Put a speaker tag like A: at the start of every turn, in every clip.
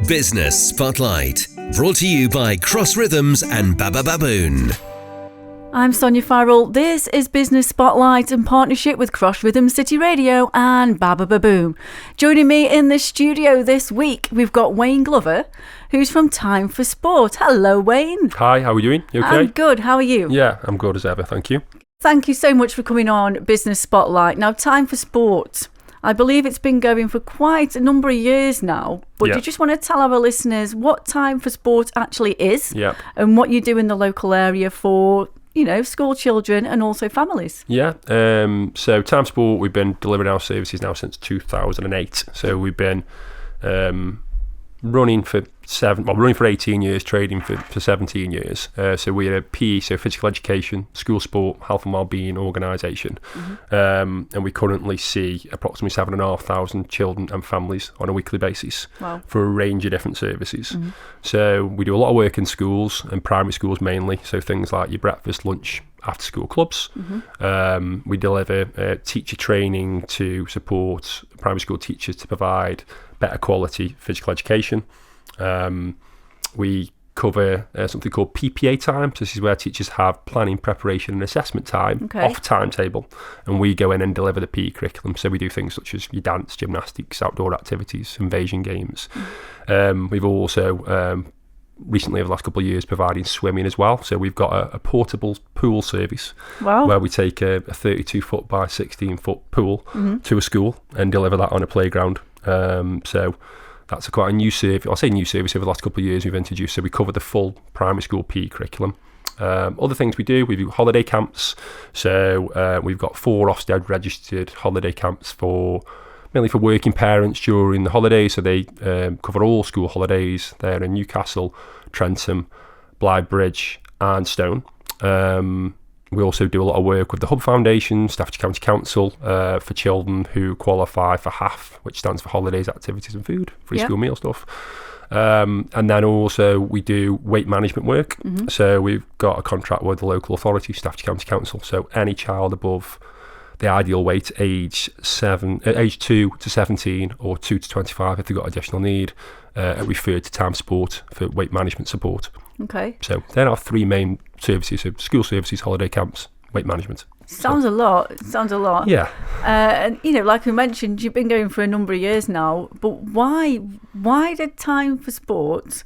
A: Business Spotlight, brought to you by Cross Rhythms and Baba Baboon.
B: I'm Sonya Farrell. This is Business Spotlight in partnership with Cross Rhythms City Radio and Baba Baboon. Joining me in the studio this week, we've got Wayne Glover, who's from Time for Sport. Hello, Wayne.
C: Hi, how are you doing? You okay?
B: I'm good. How are you?
C: Yeah, I'm good as ever, thank you.
B: Thank you so much for coming on Business Spotlight. Now, Time for Sport, I believe it's been going for quite a number of years now, but do you just want to tell our listeners what Time for Sport actually is and what you do in the local area for, you know, school children and also families?
C: Yeah, so Time Sport, we've been delivering our services now since 2008. So we've been running for 18 years, trading for 17 years. So we're a PE, so physical education, school sport, health and wellbeing organisation. And we currently see approximately 7,500 children and families on a weekly basis for a range of different services. So we do a lot of work in schools and primary schools mainly. So things like your breakfast, lunch, after school clubs. We deliver teacher training to support primary school teachers to provide better quality physical education. We cover something called PPA time. So this is where teachers have planning, preparation and assessment time off timetable, and we go in and deliver the PE curriculum. So we do things such as your dance, gymnastics, outdoor activities, invasion games. We've also recently, over the last couple of years, providing swimming as well. So we've got a portable pool service where we take a 32-foot by 16-foot pool to a school and deliver that on a playground. So that's quite a new service. I'll say new service over the last couple of years we've introduced. So we cover the full primary school PE curriculum. Other things we do holiday camps. So we've got 4 Ofsted registered holiday camps mainly for working parents during the holidays. So they cover all school holidays. They're in Newcastle, Trentham, Blythebridge and Stone. We also do a lot of work with the Hub Foundation, Staffordshire County Council, for children who qualify for HAF, which stands for Holidays, Activities and Food, free school meal stuff. And then also we do weight management work. So we've got a contract with the local authority, Staffordshire County Council. So any child above the ideal weight, age 2 to 17 or 2 to 25, if they've got additional need, are referred to Time Sport for weight management support. Okay. So there are 3 main services: so school services, holiday camps, weight management.
B: Sounds a lot.
C: Yeah.
B: And you know, like we mentioned, you've been going for a number of years now. But why did Time for Sport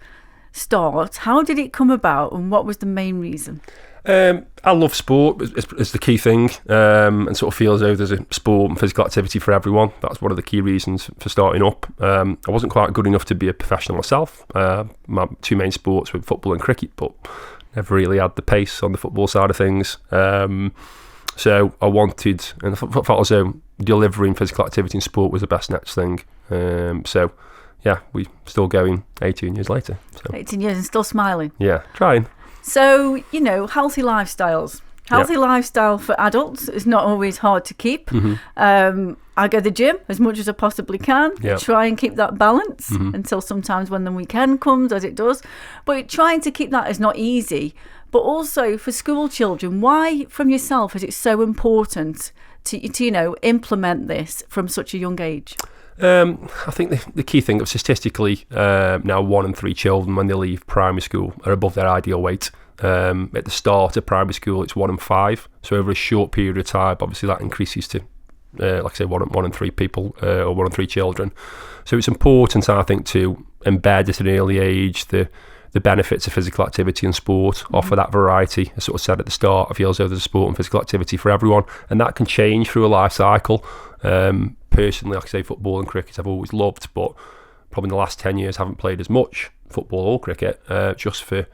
B: start? How did it come about, and what was the main reason?
C: I love sport. It's the key thing, and sort of feel as though there's a sport and physical activity for everyone. That's one of the key reasons for starting up. I wasn't quite good enough to be a professional myself. My 2 main sports were football and cricket, but never really had the pace on the football side of things. So I wanted, and I felt as though delivering physical activity and sport was the best next thing. So yeah, we're still going 18 years later. So.
B: 18 years and still smiling.
C: Yeah, trying.
B: So, you know, healthy lifestyles. Healthy lifestyle for adults is not always hard to keep. I go to the gym as much as I possibly can. Try and keep that balance until sometimes when the weekend comes, as it does. But trying to keep that is not easy. But also for school children, why from yourself is it so important to you know, implement this from such a young age?
C: I think the key thing, statistically, now 1 in 3 children when they leave primary school are above their ideal weight. At the start of primary school, it's 1 in 5. So over a short period of time, obviously that increases to, like I say, 1 in 3 people or 1 in 3 children. So it's important, I think, to embed at an early age the benefits of physical activity and sport, offer that variety. I sort of said at the start, I feel as though there's sport and physical activity for everyone, and that can change through a life cycle. Personally, like I say, football and cricket I've always loved, but probably in the last 10 years haven't played as much football or cricket, just for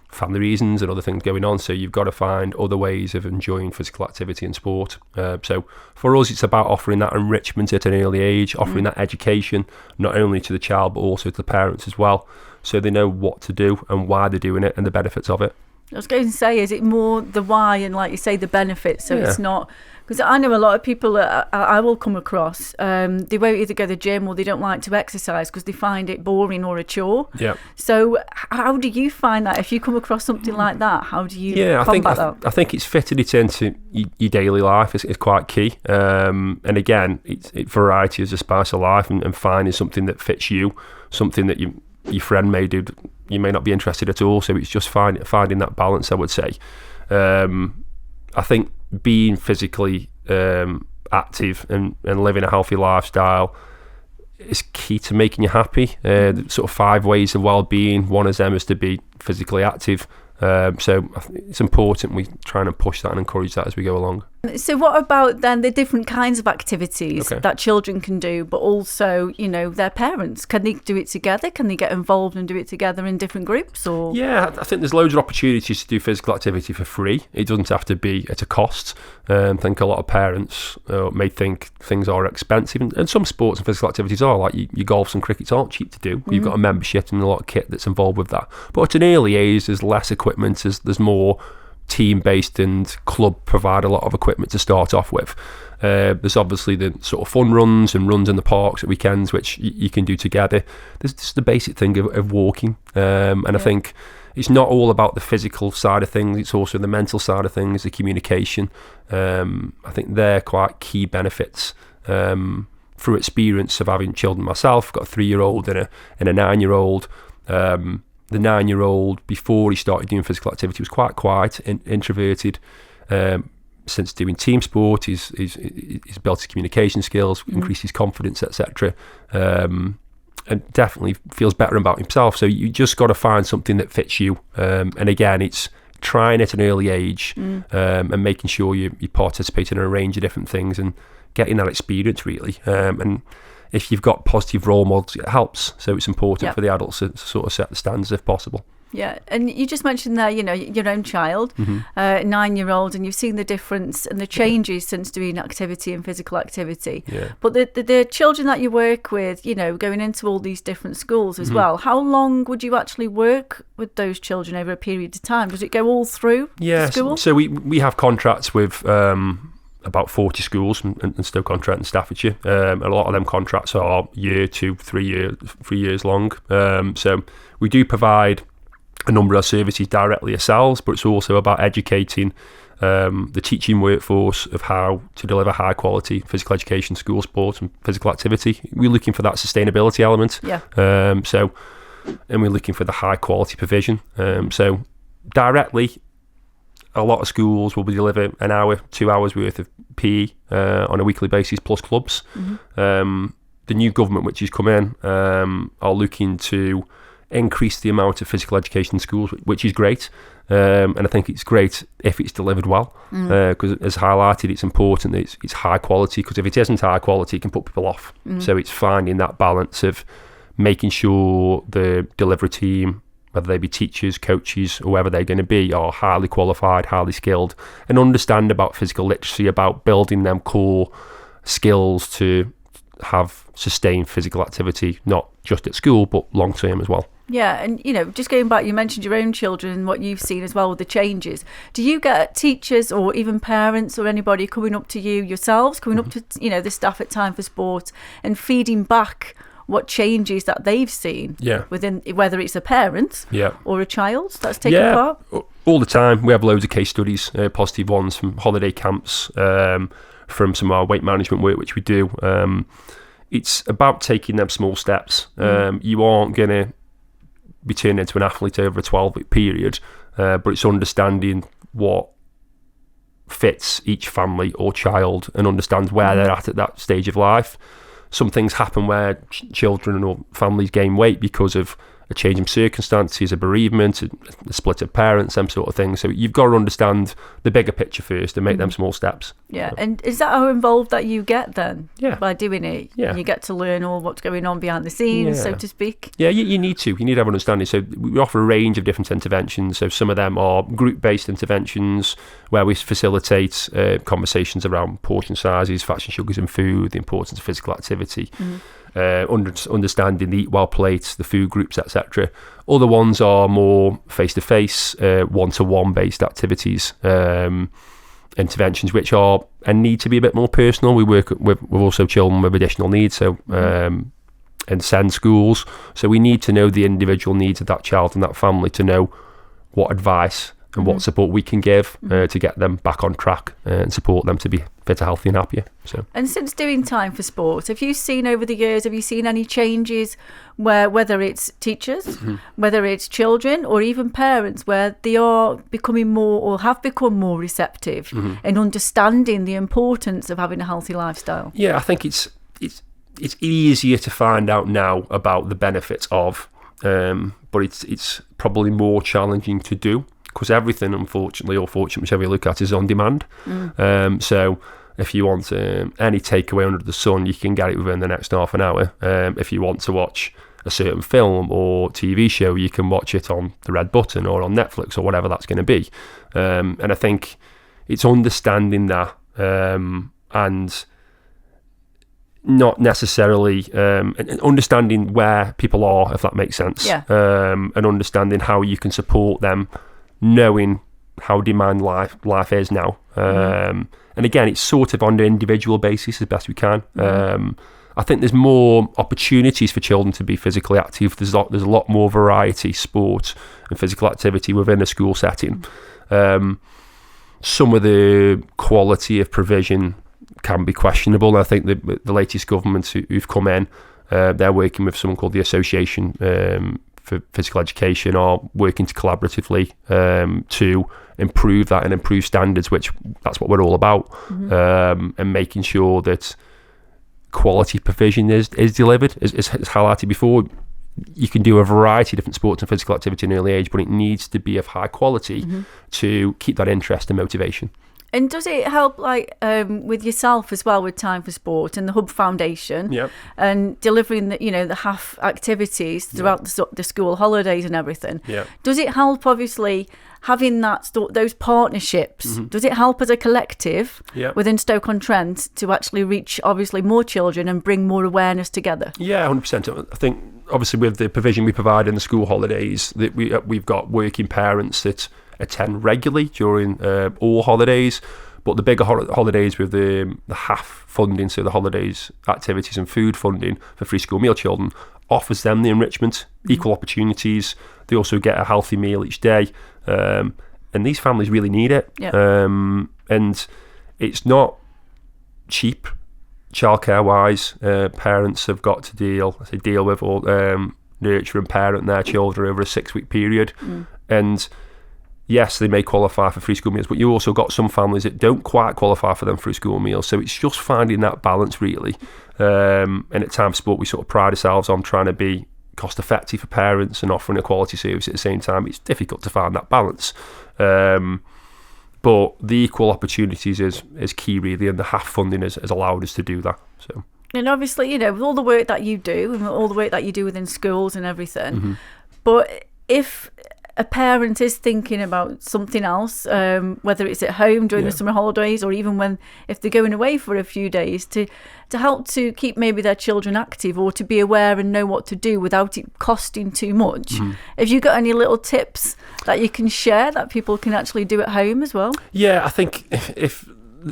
C: family reasons and other things going on. So you've got to find other ways of enjoying physical activity and sport. So for us, it's about offering that enrichment at an early age, offering that education, not only to the child, but also to the parents as well, so they know what to do and why they're doing it and the benefits of it.
B: I was going to say, is it more the why and, like you say, the benefits? So it's not, because I know a lot of people that I will come across, they won't either go to the gym or they don't like to exercise because they find it boring or a chore. Yeah. So how do you find that? If you come across something like that, how do you combat that? I
C: think it's fitting it into your daily life is quite key. And again, variety is a spice of life, and finding something that fits you, something that you your friend may do, you may not be interested at all. So it's just finding that balance, I would say. I think being physically active and living a healthy lifestyle is key to making you happy. Sort of 5 ways of well-being. One of them is to be physically active. So I think it's important we try and push that and encourage that as we go along.
B: So what about then the different kinds of activities that children can do, but also, their parents? Can they do it together? Can they get involved and do it together in different groups? Or
C: Yeah, I think there's loads of opportunities to do physical activity for free. It doesn't have to be at a cost. I think a lot of parents may think things are expensive, and some sports and physical activities are, like your golfs and crickets aren't cheap to do. You've got a membership and a lot of kit that's involved with that. But at an early age, there's less equipment, there's more team-based, and club provide a lot of equipment to start off with. There's obviously the sort of fun runs and runs in the parks at weekends, which you can do together. There's just the basic thing of walking, and I think it's not all about the physical side of things, it's also the mental side of things, the communication. I think they're quite key benefits. Through experience of having children myself, I've got a 3-year-old and a 9-year-old. The 9-year-old, before he started doing physical activity, was quite quiet and introverted. Since doing team sport, he's built his communication skills, increased his confidence, etc. And definitely feels better about himself. So you just got to find something that fits you. And again, it's trying at an early age and making sure you participate in a range of different things and getting that experience, really. And if you've got positive role models, it helps. So it's important for the adults to sort of set the standards if possible.
B: Yeah, and you just mentioned there, your own child, 9-year-old, and you've seen the difference and the changes since doing activity and physical activity.
C: Yeah.
B: But the children that you work with, going into all these different schools as well, how long would you actually work with those children over a period of time? Does it go all through the school?
C: So we have contracts with about 40 schools and Stoke contract in Staffordshire. A lot of them contracts are year to 3 years long. So we do provide a number of services directly ourselves, but it's also about educating the teaching workforce of how to deliver high quality physical education, school sports and physical activity. We're looking for that sustainability element. And we're looking for the high quality provision. So directly, a lot of schools will be delivering an hour, 2 hours worth of PE on a weekly basis plus clubs. The new government which has come in are looking to increase the amount of physical education in schools, which is great. And I think it's great if it's delivered well, because as highlighted, it's important that it's high quality, because if it isn't high quality, it can put people off. So it's finding that balance of making sure the delivery team, whether they be teachers, coaches, whoever they're going to be, are highly qualified, highly skilled, and understand about physical literacy, about building them core skills to have sustained physical activity, not just at school, but long term as well.
B: Yeah, and just going back, you mentioned your own children and what you've seen as well with the changes. Do you get teachers or even parents or anybody coming up to you yourselves, coming up to the staff at Time for Sport and feeding back what changes that they've seen within, whether it's a parent or a child that's taken part?
C: All the time. We have loads of case studies, positive ones from holiday camps, from some of our weight management work which we do. It's about taking them small steps. You aren't going to be turned into an athlete over a 12-week period, but it's understanding what fits each family or child and understands where they're at that stage of life. Some things happen where children or families gain weight because of a change in circumstances, a bereavement, a split of parents, them sort of things. So you've got to understand the bigger picture first and make them small steps.
B: Yeah, and is that how involved that you get then?
C: Yeah.
B: By doing it?
C: Yeah.
B: You get to learn all what's going on behind the scenes, so to speak?
C: Yeah, you need to. You need to have an understanding. So we offer a range of different interventions. So some of them are group-based interventions where we facilitate conversations around portion sizes, fats and sugars in food, the importance of physical activity. Understanding the eat well plates, the food groups, etc. Other ones are more face-to-face, one-to-one based activities, interventions, which are and need to be a bit more personal. We work with also children with additional needs, so and SEND schools. So we need to know the individual needs of that child and that family to know what advice and what support we can give to get them back on track and support them to be fitter, healthy and happier. So.
B: And since doing Time for Sport, have you seen over the years, any changes where, whether it's teachers, whether it's children or even parents, where they are becoming more or have become more receptive in understanding the importance of having a healthy lifestyle?
C: Yeah, I think it's easier to find out now about the benefits of, but it's probably more challenging to do, because everything, unfortunately or fortunately, whichever you look at, is on demand. So if you want any takeaway under the sun, you can get it within the next half an hour. If you want to watch a certain film or TV show, you can watch it on the red button or on Netflix or whatever that's going to be. And I think it's understanding that and not necessarily understanding where people are, if that makes sense. And understanding how you can support them, knowing how demand life is now. And again, it's sort of on an individual basis as best we can. I think there's more opportunities for children to be physically active. There's a lot more variety, sport and physical activity within a school setting. Some of the quality of provision can be questionable. I think the latest governments who've come in, they're working with someone called the Association for Physical Education, are working collaboratively to improve that and improve standards, which that's what we're all about, and making sure that quality provision is delivered. As highlighted before, you can do a variety of different sports and physical activity in early age, but it needs to be of high quality to keep that interest and motivation.
B: And does it help, with yourself as well, with Time for Sport and the Hub Foundation, and delivering the half activities throughout the school holidays and everything? Does it help, obviously, having those partnerships? Does it help as a collective within Stoke-on-Trent to actually reach, obviously, more children and bring more awareness together? Yeah,
C: 100%. I think, obviously, with the provision we provide in the school holidays, that we've got working parents that attend regularly during all holidays, but the bigger holidays with the half funding, so the holidays, activities and food funding for free school meal children, offers them the enrichment, equal opportunities. They also get a healthy meal each day, and these families really need it. And it's not cheap childcare wise. Parents have got to deal with all nurture and parent their children over a 6-week period, and yes, they may qualify for free school meals, but you also got some families that don't quite qualify for them free school meals. So it's just finding that balance, really. And at Time for Sport, we sort of pride ourselves on trying to be cost effective for parents and offering a quality service at the same time. It's difficult to find that balance. But the equal opportunities is key, really, and the half funding has allowed us to do that. So.
B: And obviously, with all the work that you do and all the work that you do within schools and everything, but if a parent is thinking about something else, whether it's at home during the summer holidays or even if they're going away for a few days, to help to keep maybe their children active or to be aware and know what to do without it costing too much. Have you got any little tips that you can share that people can actually do at home as well? Yeah,
C: I think if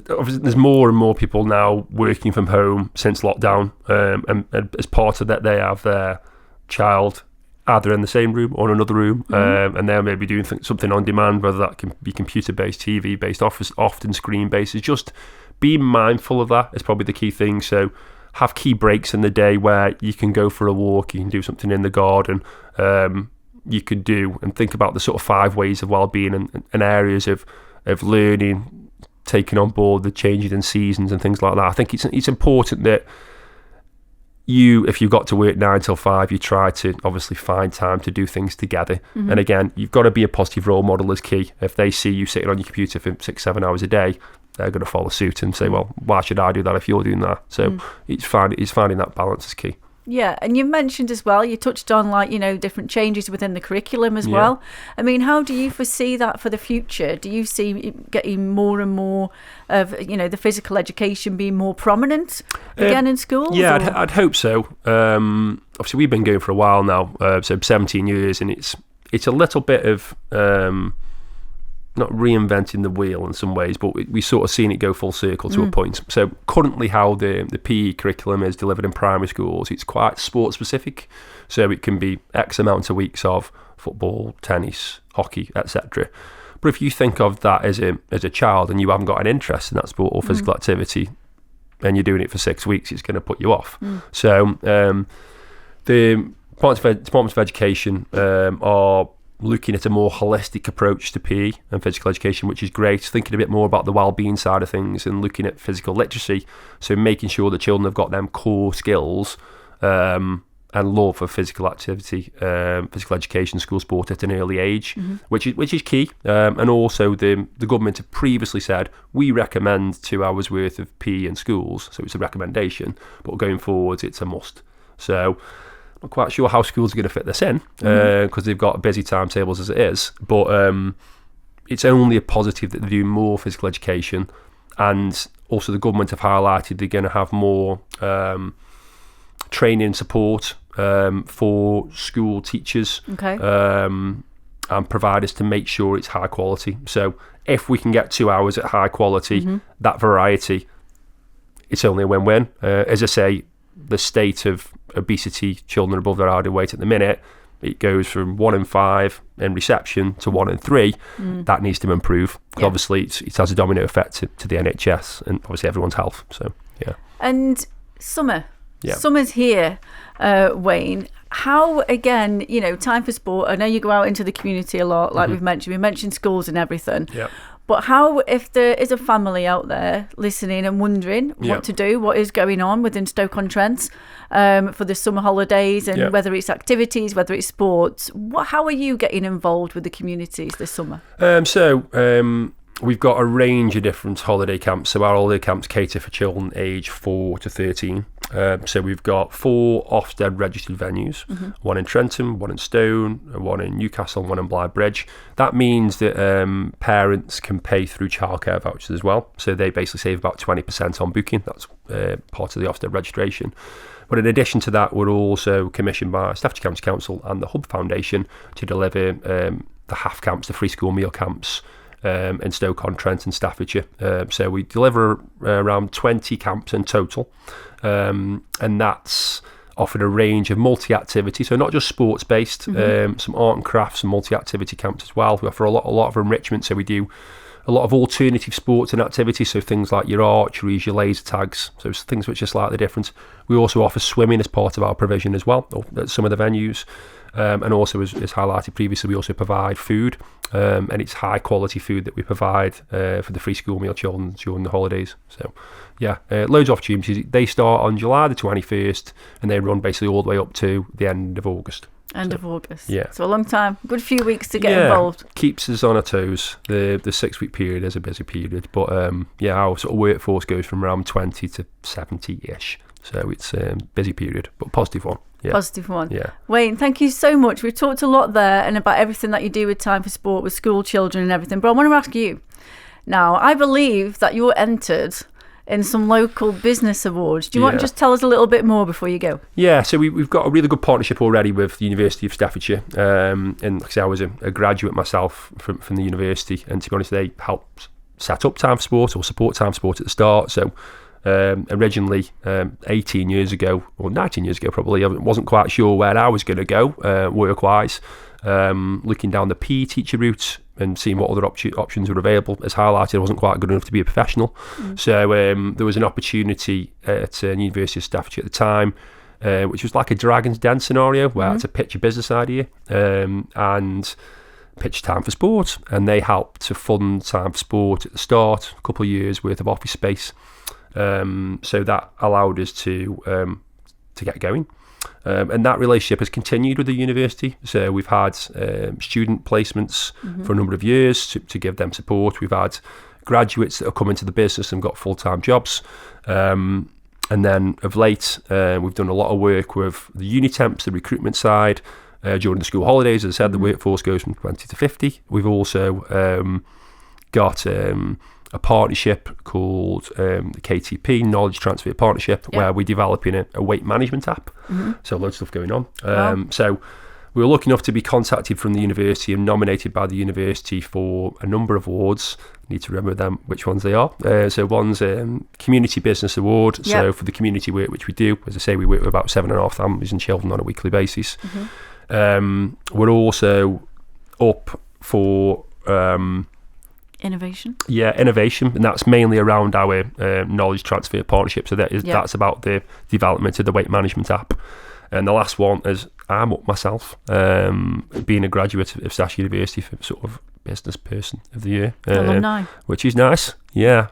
C: obviously there's more and more people now working from home since lockdown, and as part of that they have their child either in the same room or in another room, and they're maybe doing something on demand, whether that can be computer-based, TV-based, often screen-based. It's just being mindful of that is probably the key thing. So have key breaks in the day where you can go for a walk, you can do something in the garden, you could do, and think about the sort of 5 ways of well-being and areas of learning, taking on board the changes in seasons and things like that. I think it's important that if you've got to work 9 till 5, you try to obviously find time to do things together. And again, you've got to be a positive role model is key. If they see you sitting on your computer for 6-7 hours a day, they're going to follow suit and say, well, why should I do that if you're doing that? So it's finding that balance is key.
B: Yeah, and you mentioned as well, you touched on different changes within the curriculum as well. I mean, how do you foresee that for the future? Do you see getting more and more of, the physical education being more prominent again in schools?
C: Yeah, I'd hope so. Obviously, we've been going for a while now, so 17 years, and it's a little bit of not reinventing the wheel in some ways, but we sort of seen it go full circle to a point. So currently how the PE curriculum is delivered in primary schools, it's quite sport specific. So it can be X amount of weeks of football, tennis, hockey, etc. But if you think of that as a child and you haven't got an interest in that sport or physical activity, and you're doing it for 6 weeks, it's going to put you off. So the Departments of Education are looking at a more holistic approach to PE and physical education, which is great, thinking a bit more about the wellbeing side of things and looking at physical literacy, so making sure that children have got them core skills and love for physical activity, physical education, school sport at an early age, which is key. And also the government have previously said we recommend 2 hours worth of PE in schools, so it's a recommendation, but going forward it's a must. So I'm not quite sure how schools are going to fit this in because they've got busy timetables as it is, but it's only a positive that they're doing more physical education. And also the government have highlighted they're going to have more training and support for school teachers and providers to make sure it's high quality. So if we can get 2 hours at high quality, that variety, it's only a win-win. As I say, the state of obesity, children above their ideal weight at the minute, it goes from 1 in 5 in reception to 1 in 3. That needs to improve. Obviously, it has a domino effect to the NHS and obviously everyone's health. So, yeah.
B: And summer's here, Wayne. How, again, time for sport, I know you go out into the community a lot, like we mentioned schools and everything. Yeah. But how, if there is a family out there listening and wondering what to do, what is going on within Stoke-on-Trent for the summer holidays, and whether it's activities, whether it's sports, how are you getting involved with the communities this summer?
C: We've got a range of different holiday camps. So our holiday camps cater for children aged 4 to 13. So we've got 4 Ofsted registered venues, one in Trentham, one in Stone, one in Newcastle, and one in Blythe-Bridge. That means that parents can pay through childcare vouchers as well. So they basically save about 20% on booking. That's part of the Ofsted registration. But in addition to that, we're also commissioned by Staffordshire County Council and the Hub Foundation to deliver the half camps, the free school meal camps, in Stoke-on-Trent and Staffordshire. So we deliver around 20 camps in total, and that's offered a range of multi-activity, so not just sports-based, some art and crafts and multi-activity camps as well. We offer a lot of enrichment, so we do a lot of alternative sports and activities, so things like your archery, your laser tags, so things which are slightly different. We also offer swimming as part of our provision as well at some of the venues. And also, as highlighted previously, we also provide food, and it's high quality food that we provide for the free school meal children during the holidays. So, loads of opportunities. They start on July the 21st and they run basically all the way up to the end of August. End of August. Yeah.
B: So a long time, good few weeks to get involved.
C: Keeps us on our toes. The 6 week period is a busy period, but our sort of workforce goes from around 20 to 70-ish. So it's a busy period, but positive one. Yeah.
B: Positive one. Yeah. Wayne, thank you so much. We've talked a lot there and about everything that you do with Time for Sport, with school children and everything. But I want to ask you, now, I believe that you're entered in some local business awards. Do you want to just tell us a little bit more before you go?
C: Yeah, so we've got a really good partnership already with the University of Staffordshire. And like I say, I was a graduate myself from the university. And to be honest, they helped set up Time for Sport or support Time for Sport at the start. So originally 18 years ago, or 19 years ago probably, I wasn't quite sure where I was going to go work-wise. Looking down the PE teacher route and seeing what other options were available. As highlighted, I wasn't quite good enough to be a professional. So there was an opportunity at University of Staffordshire at the time, which was like a Dragon's Den scenario where I had to pitch a business idea and pitch Time for Sport, and they helped to fund Time for Sport at the start, a couple of years worth of office space. So that allowed us to get going. And that relationship has continued with the university. So we've had student placements for a number of years to give them support. We've had graduates that have come into the business and got full-time jobs. And then of late, we've done a lot of work with the uni temps, the recruitment side. During the school holidays, as I said, the workforce goes from 20 to 50. We've also got a partnership called the KTP, Knowledge Transfer Partnership, where we're developing a weight management app. So loads of stuff going on. So we were lucky enough to be contacted from the university and nominated by the university for a number of awards. I need to remember them, which ones they are. So one's Community Business Award. So for the community work which we do, as I say, we work with about 7,500 children on a weekly basis. We're also up for
B: Innovation.
C: Yeah, innovation, and that's mainly around our knowledge transfer partnership. So that's about the development of the weight management app. And the last one is I'm up myself, being a graduate of Staffordshire University for sort of business person of the year,
B: alumni,
C: which is nice. Yeah,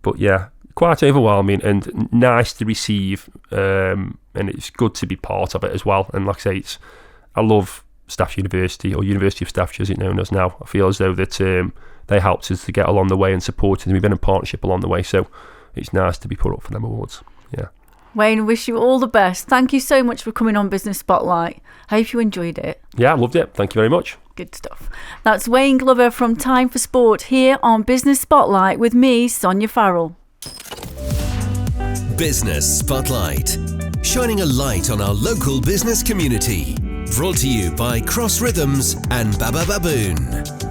C: but yeah, quite overwhelming and nice to receive, and it's good to be part of it as well. And like I say, I love Staffordshire University, or University of Staffordshire as it's known as now. I feel as though that they helped us to get along the way and supported, and we've been in partnership along the way. So it's nice to be put up for them awards. Yeah.
B: Wayne, wish you all the best. Thank you so much for coming on Business Spotlight. I hope you enjoyed it.
C: Yeah, I loved it. Thank you very much.
B: Good stuff. That's Wayne Glover from Time for Sport here on Business Spotlight with me, Sonya Farrell.
A: Business Spotlight, shining a light on our local business community. Brought to you by Cross Rhythms and Baba Baboon.